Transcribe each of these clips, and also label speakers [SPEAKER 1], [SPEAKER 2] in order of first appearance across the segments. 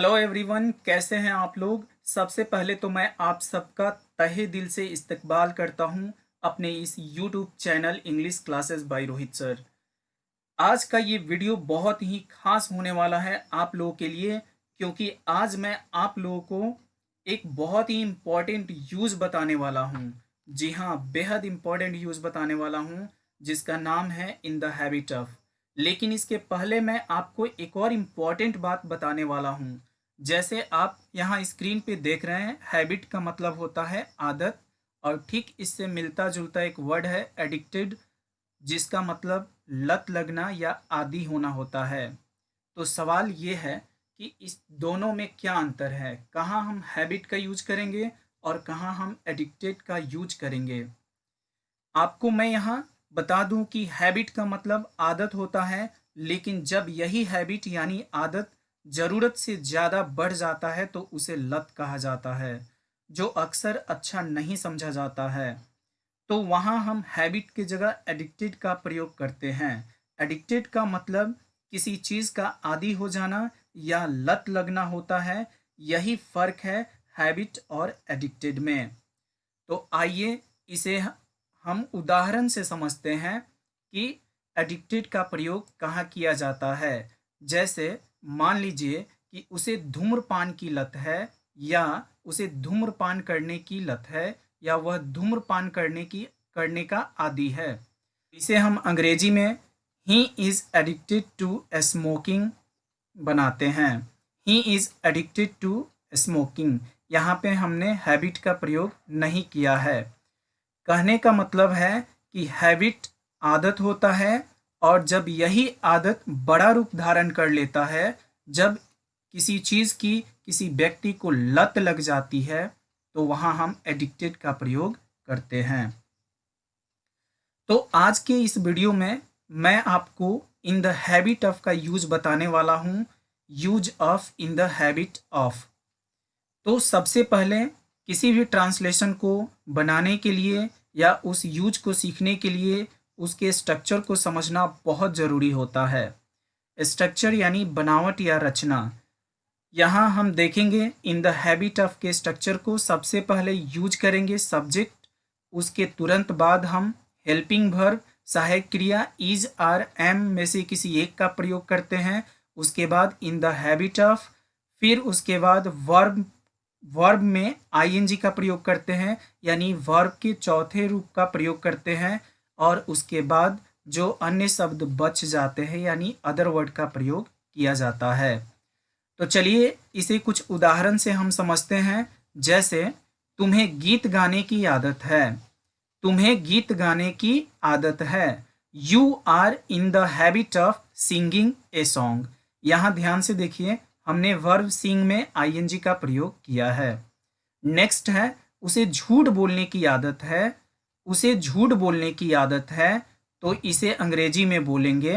[SPEAKER 1] Hello everyone, कैसे हैं आप लोग। सबसे पहले तो मैं आप सबका तहे दिल से इस्तकबाल करता हूं अपने इस YouTube channel English classes bye Rohit sir. आज का ये वीडियो बहुत ही खास होने वाला है आप लोगों के लिए, क्योंकि आज मैं आप लोगों को एक बहुत ही इम्पोर्टेंट यूज़ बताने वाला हूँ। जी हाँ, बेहद इम्पोर्टेंट यूज़ बताने वाला हूँ, जिसका नाम है इन द हैबिट ऑफ। लेकिन इसके पहले मैं आपको एक और इम्पॉर्टेंट बात बताने वाला हूँ। जैसे आप यहाँ स्क्रीन पे देख रहे हैं, हैबिट का मतलब होता है आदत, और ठीक इससे मिलता जुलता एक वर्ड है एडिक्टेड, जिसका मतलब लत लगना या आदी होना होता है। तो सवाल ये है कि इस दोनों में क्या अंतर है, कहाँ हम हैबिट का यूज करेंगे और कहाँ हम एडिक्टेड का यूज करेंगे। आपको मैं यहाँ बता दूं कि हैबिट का मतलब आदत होता है, लेकिन जब यही हैबिट यानी आदत ज़रूरत से ज़्यादा बढ़ जाता है तो उसे लत कहा जाता है, जो अक्सर अच्छा नहीं समझा जाता है। तो वहाँ हम हैबिट की जगह एडिक्टेड का प्रयोग करते हैं। एडिक्टेड का मतलब किसी चीज़ का आदी हो जाना या लत लगना होता है। यही फ़र्क है हैबिट और एडिक्टेड में। तो आइए इसे हम उदाहरण से समझते हैं कि एडिक्टेड का प्रयोग कहाँ किया जाता है। जैसे मान लीजिए कि उसे धूम्रपान की लत है, या उसे धूम्रपान करने की लत है, या वह धूम्रपान करने का आदी है। इसे हम अंग्रेजी में he is addicted to smoking बनाते हैं। He is addicted to smoking. यहाँ पे हमने हैबिट का प्रयोग नहीं किया है। कहने का मतलब है कि हैबिट आदत होता है, और जब यही आदत बड़ा रूप धारण कर लेता है, जब किसी चीज़ की किसी व्यक्ति को लत लग जाती है, तो वहाँ हम एडिक्टेड का प्रयोग करते हैं। तो आज के इस वीडियो में मैं आपको इन द हैबिट ऑफ का यूज बताने वाला हूँ। Use of in the habit of. तो सबसे पहले किसी भी ट्रांसलेशन को बनाने के लिए या उस यूज को सीखने के लिए उसके स्ट्रक्चर को समझना बहुत ज़रूरी होता है। स्ट्रक्चर यानी बनावट या रचना। यहाँ हम देखेंगे इन द हैबिट ऑफ के स्ट्रक्चर को। सबसे पहले यूज करेंगे सब्जेक्ट, उसके तुरंत बाद हम हेल्पिंग वर्ब सहायक क्रिया इज आर एम में से किसी एक का प्रयोग करते हैं। उसके बाद इन द हैबिट ऑफ, फिर उसके बाद वर्ब में आईएनजी का प्रयोग करते हैं, यानी वर्ब के चौथे रूप का प्रयोग करते हैं, और उसके बाद जो अन्य शब्द बच जाते हैं यानी अदर वर्ड का प्रयोग किया जाता है। तो चलिए इसे कुछ उदाहरण से हम समझते हैं। जैसे तुम्हें गीत गाने की आदत है। तुम्हें गीत गाने की आदत है। You are in the habit of singing a song. यहाँ ध्यान से देखिए, हमने वर्ब सिंग में आईएनजी का प्रयोग किया है। नेक्स्ट है उसे झूठ बोलने की आदत है। उसे झूठ बोलने की आदत है, तो इसे अंग्रेजी में बोलेंगे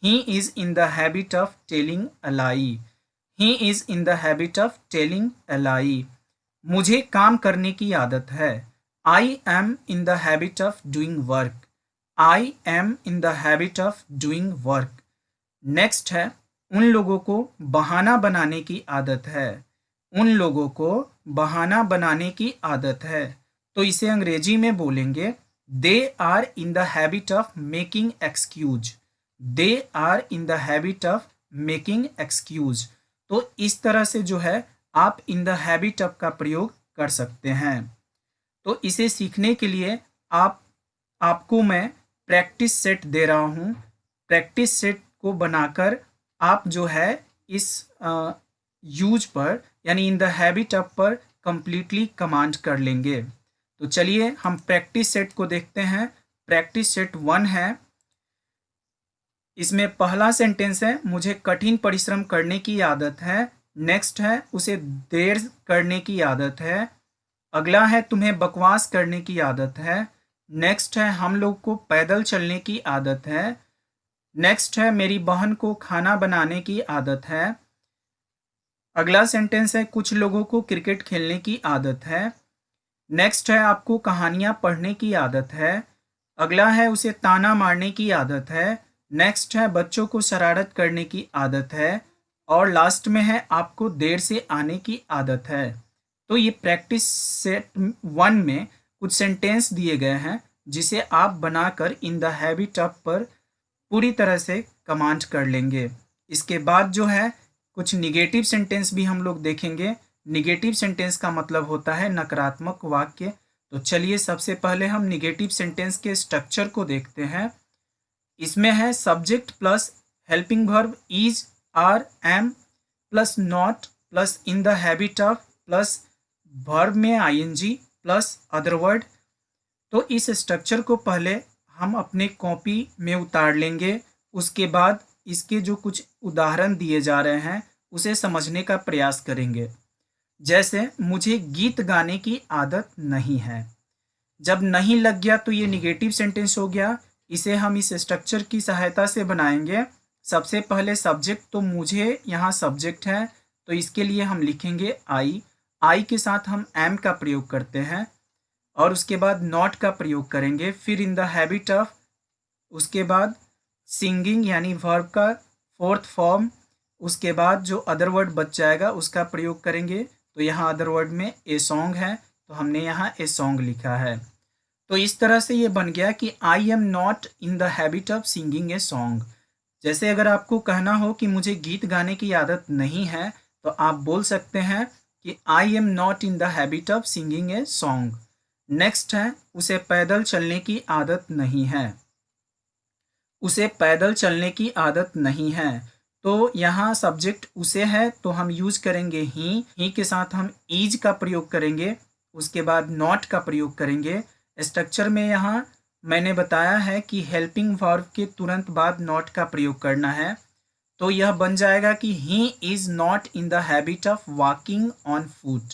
[SPEAKER 1] he is in the habit of telling a lie. He is in the habit of telling a lie. मुझे काम करने की आदत है। I am in the habit of doing work. I am in the habit of doing work. Next है उन लोगों को बहाना बनाने की आदत है। उन लोगों को बहाना बनाने की आदत है, तो इसे अंग्रेजी में बोलेंगे they are in the habit of making excuse. They are in the habit of making excuse. तो इस तरह से जो है आप इन द हैबिट ऑफ का प्रयोग कर सकते हैं। तो इसे सीखने के लिए आपको मैं प्रैक्टिस सेट दे रहा हूँ। प्रैक्टिस सेट को बनाकर आप जो है इस यूज पर यानी इन द हैबिट ऑफ पर कंप्लीटली कमांड कर लेंगे। तो चलिए हम प्रैक्टिस सेट को देखते हैं। प्रैक्टिस सेट 1 है। इसमें पहला सेंटेंस है मुझे कठिन परिश्रम करने की आदत है। नेक्स्ट है उसे देर करने की आदत है। अगला है तुम्हें बकवास करने की आदत है। नेक्स्ट है हम लोग को पैदल चलने की आदत है। नेक्स्ट है मेरी बहन को खाना बनाने की आदत है। अगला सेंटेंस है कुछ लोगों को क्रिकेट खेलने की आदत है। नेक्स्ट है आपको कहानियाँ पढ़ने की आदत है। अगला है उसे ताना मारने की आदत है। नेक्स्ट है बच्चों को शरारत करने की आदत है। और लास्ट में है आपको देर से आने की आदत है। तो ये प्रैक्टिस सेट 1 में कुछ सेंटेंस दिए गए हैं जिसे आप बनाकर इन द हैबिट ऑफ पर पूरी तरह से कमांड कर लेंगे। इसके बाद जो है कुछ निगेटिव सेंटेंस भी हम लोग देखेंगे। निगेटिव सेंटेंस का मतलब होता है नकारात्मक वाक्य। तो चलिए सबसे पहले हम निगेटिव सेंटेंस के स्ट्रक्चर को देखते हैं। इसमें है subject plus helping verb is, are, am plus not plus in the habit of plus verb में आईएनजी प्लस अदर वर्ड। तो इस स्ट्रक्चर को पहले हम अपने कॉपी में उतार लेंगे। उसके बाद इसके जो कुछ उदाहरण दिए जा रहे हैं उसे समझने का प्रयास करेंगे। जैसे मुझे गीत गाने की आदत नहीं है। जब नहीं लग गया तो ये निगेटिव सेंटेंस हो गया। इसे हम इस स्ट्रक्चर की सहायता से बनाएंगे। सबसे पहले सब्जेक्ट, तो मुझे यहाँ सब्जेक्ट है तो इसके लिए हम लिखेंगे आई। आई के साथ हम एम का प्रयोग करते हैं और उसके बाद नॉट का प्रयोग करेंगे। फिर इन द हैबिट ऑफ, उसके बाद सिंगिंग यानी वर्ब का फोर्थ फॉर्म। उसके बाद जो अदर वर्ड बच जाएगा उसका प्रयोग करेंगे। तो यहाँ अदर वर्ड में ए सॉन्ग है तो हमने यहाँ ए सॉन्ग लिखा है। तो इस तरह से ये बन गया कि I am not in the habit of singing a song. जैसे अगर आपको कहना हो कि मुझे गीत गाने की आदत नहीं है तो आप बोल सकते हैं कि I am not in the habit of singing a song. Next है उसे पैदल चलने की आदत नहीं है। उसे पैदल चलने की आदत नहीं है। तो यहाँ सब्जेक्ट उसे है तो हम यूज करेंगे ही के साथ हम इज का प्रयोग करेंगे। उसके बाद नॉट का प्रयोग करेंगे। स्ट्रक्चर में यहाँ मैंने बताया है कि हेल्पिंग वर्ब के तुरंत बाद नॉट का प्रयोग करना है। तो यह बन जाएगा कि he is not in the habit of walking on foot.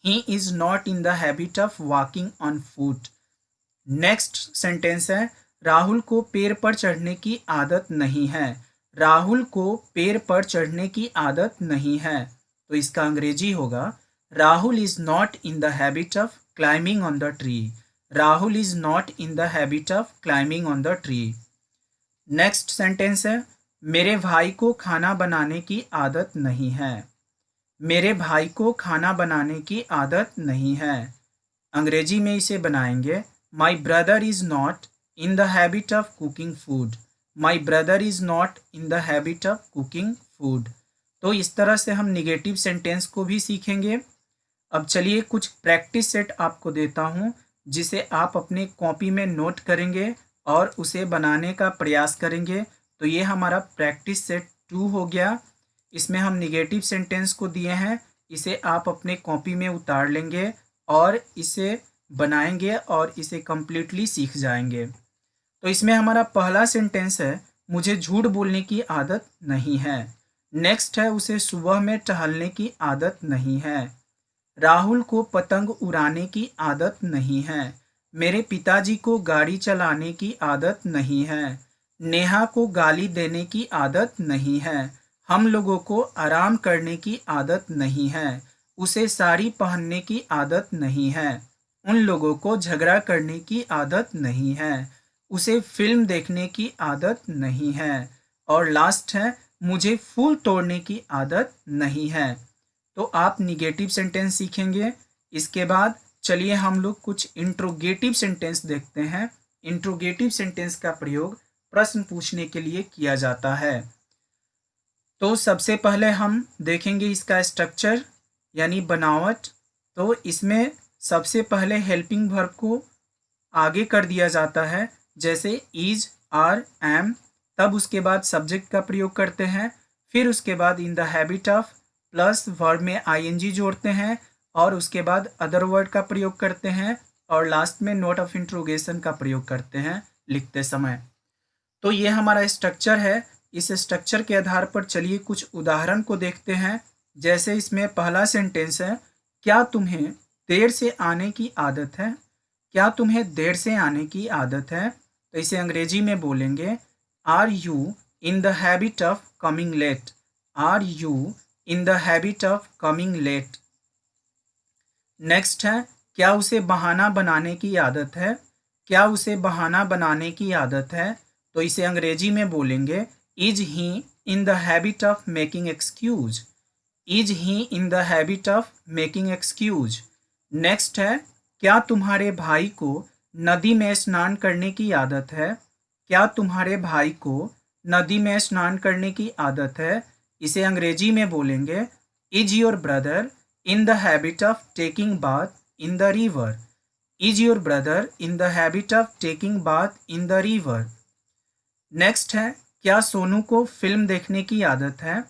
[SPEAKER 1] He is not in the habit of walking on foot. Next sentence है राहुल को पेड़ पर चढ़ने की आदत नहीं है। राहुल को पेड़ पर चढ़ने की आदत नहीं है। तो इसका अंग्रेजी होगा Rahul is not in the habit of climbing on the tree. Rahul is not in the habit of climbing on the tree. Next sentence है मेरे भाई को खाना बनाने की आदत नहीं है। मेरे भाई को खाना बनाने की आदत नहीं है। अंग्रेजी में इसे बनाएंगे my brother is not in the habit of cooking food. My brother is not in the habit of cooking food. तो इस तरह से हम निगेटिव सेंटेंस को भी सीखेंगे। अब चलिए कुछ प्रैक्टिस सेट आपको देता हूँ जिसे आप अपने कॉपी में नोट करेंगे और उसे बनाने का प्रयास करेंगे। तो ये हमारा प्रैक्टिस सेट 2 हो गया। इसमें हम निगेटिव सेंटेंस को दिए हैं। इसे आप अपने कॉपी में उतार लेंगे और इसे बनाएंगे और इसे कम्प्लीटली सीख जाएंगे। तो इसमें हमारा पहला सेंटेंस है मुझे झूठ बोलने की आदत नहीं है। नेक्स्ट है उसे सुबह में टहलने की आदत नहीं है। राहुल को पतंग उड़ाने की आदत नहीं है। मेरे पिताजी को गाड़ी चलाने की आदत नहीं है। नेहा को गाली देने की आदत नहीं है। हम लोगों को आराम करने की आदत नहीं है। उसे साड़ी पहनने की आदत नहीं है। उन लोगों को झगड़ा करने की आदत नहीं है। उसे फिल्म देखने की आदत नहीं है। और लास्ट है मुझे फूल तोड़ने की आदत नहीं है। तो आप निगेटिव सेंटेंस सीखेंगे। इसके बाद चलिए हम लोग कुछ इंट्रोगेटिव सेंटेंस देखते हैं। इंट्रोगेटिव सेंटेंस का प्रयोग प्रश्न पूछने के लिए किया जाता है। तो सबसे पहले हम देखेंगे इसका स्ट्रक्चर यानी बनावट। तो इसमें सबसे पहले हेल्पिंग वर्ब को आगे कर दिया जाता है जैसे इज, आर, एम। तब उसके बाद सब्जेक्ट का प्रयोग करते हैं। फिर उसके बाद इन the habit of plus verb में आईएनजी जोड़ते हैं और उसके बाद अदर वर्ड का प्रयोग करते हैं और लास्ट में नोट ऑफ इंट्रोगेशन का प्रयोग करते हैं लिखते समय। तो ये हमारा स्ट्रक्चर है। इस स्ट्रक्चर के आधार पर चलिए कुछ उदाहरण को देखते हैं। जैसे इसमें पहला सेंटेंस है क्या तुम्हें देर से आने की आदत है। क्या तुम्हें देर से आने की आदत है। तो इसे अंग्रेजी में बोलेंगे are you in the habit of coming late. Are you in the habit of coming late. Next है क्या उसे बहाना बनाने की आदत है। क्या उसे बहाना बनाने की आदत है। तो इसे अंग्रेजी में बोलेंगे is he in the habit of making excuse. Is he in the habit of making excuse. Next है, क्या तुम्हारे भाई को नदी में स्नान करने की आदत है? क्या तुम्हारे भाई को नदी में स्नान करने की आदत है? इसे अंग्रेजी में बोलेंगे, is your brother in the habit of taking bath in the river. Is your brother in the habit of taking bath in the river. Next है, क्या सोनू को फिल्म देखने की आदत है?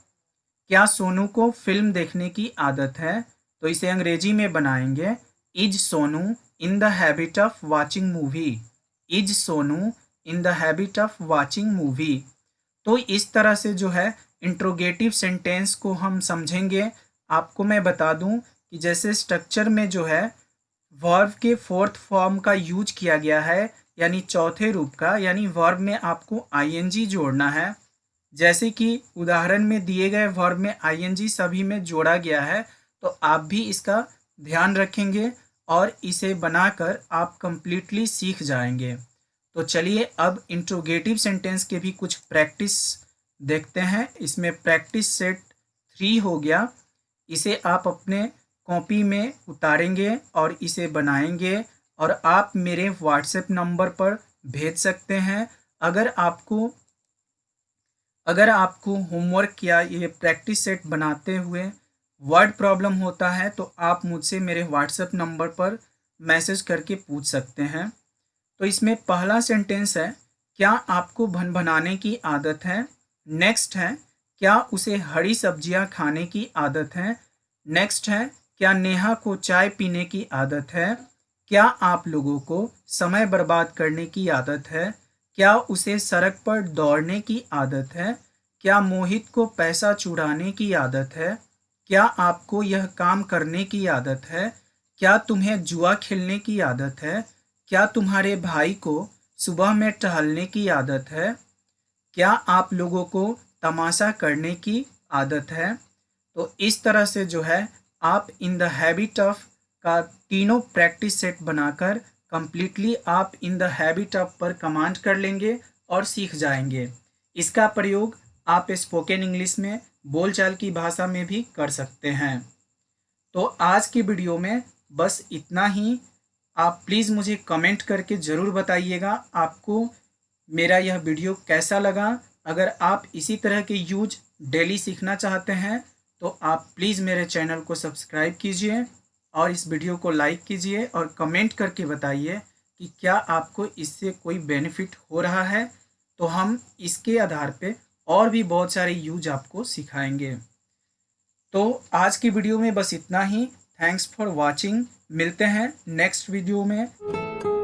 [SPEAKER 1] क्या सोनू को फिल्म देखने की आदत है? तो इसे अंग्रेजी में बनाएंगे, is Sonu in the habit of watching movie. Is Sonu in the habit of watching movie. तो इस तरह से जो है इंट्रोगेटिव सेंटेंस को हम समझेंगे। आपको मैं बता दूं कि जैसे स्ट्रक्चर में जो है वर्ब के फोर्थ फॉर्म का यूज किया गया है, यानी चौथे रूप का, यानी वर्ब में आपको आईएनजी जोड़ना है। जैसे कि उदाहरण में दिए गए वर्ब में आईएनजी सभी में जोड़ा गया है, तो आप भी इसका ध्यान रखेंगे और इसे बनाकर आप कंप्लीटली सीख जाएंगे। तो चलिए अब इंट्रोगेटिव सेंटेंस के भी कुछ प्रैक्टिस देखते हैं। इसमें प्रैक्टिस सेट 3 हो गया। इसे आप अपने कॉपी में उतारेंगे और इसे बनाएंगे और आप मेरे व्हाट्सएप नंबर पर भेज सकते हैं। अगर आपको होमवर्क या ये प्रैक्टिस सेट बनाते हुए वर्ड प्रॉब्लम होता है तो आप मुझसे मेरे व्हाट्सएप नंबर पर मैसेज करके पूछ सकते हैं। तो इसमें पहला सेंटेंस है, क्या आपको भनभनाने की आदत है? नेक्स्ट है, क्या उसे हरी सब्जियां खाने की आदत है? नेक्स्ट है, क्या नेहा को चाय पीने की आदत है? क्या आप लोगों को समय बर्बाद करने की आदत है? क्या उसे सड़क पर दौड़ने की आदत है? क्या मोहित को पैसा चुराने की आदत है? क्या आपको यह काम करने की आदत है? क्या तुम्हें जुआ खेलने की आदत है? क्या तुम्हारे भाई को सुबह में टहलने की आदत है? क्या आप लोगों को तमाशा करने की आदत है? तो इस तरह से जो है आप इन द हैबिट ऑफ का तीनों प्रैक्टिस सेट बनाकर कंप्लीटली आप इन द हैबिट ऑफ पर कमांड कर लेंगे और सीख जाएंगे। इसका प्रयोग आप स्पोकन इंग्लिश में बोलचाल की भाषा में भी कर सकते हैं। तो आज की वीडियो में बस इतना ही। आप प्लीज़ मुझे कमेंट करके ज़रूर बताइएगा आपको मेरा यह वीडियो कैसा लगा। अगर आप इसी तरह के यूज डेली सीखना चाहते हैं तो आप प्लीज़ मेरे चैनल को सब्सक्राइब कीजिए और इस वीडियो को लाइक कीजिए और कमेंट करके बताइए कि क्या आपको इससे कोई बेनिफिट हो रहा है। तो हम इसके आधार पे और भी बहुत सारे यूज आपको सिखाएंगे। तो आज की वीडियो में बस इतना ही। Thanks for watching. मिलते हैं नेक्स्ट वीडियो में।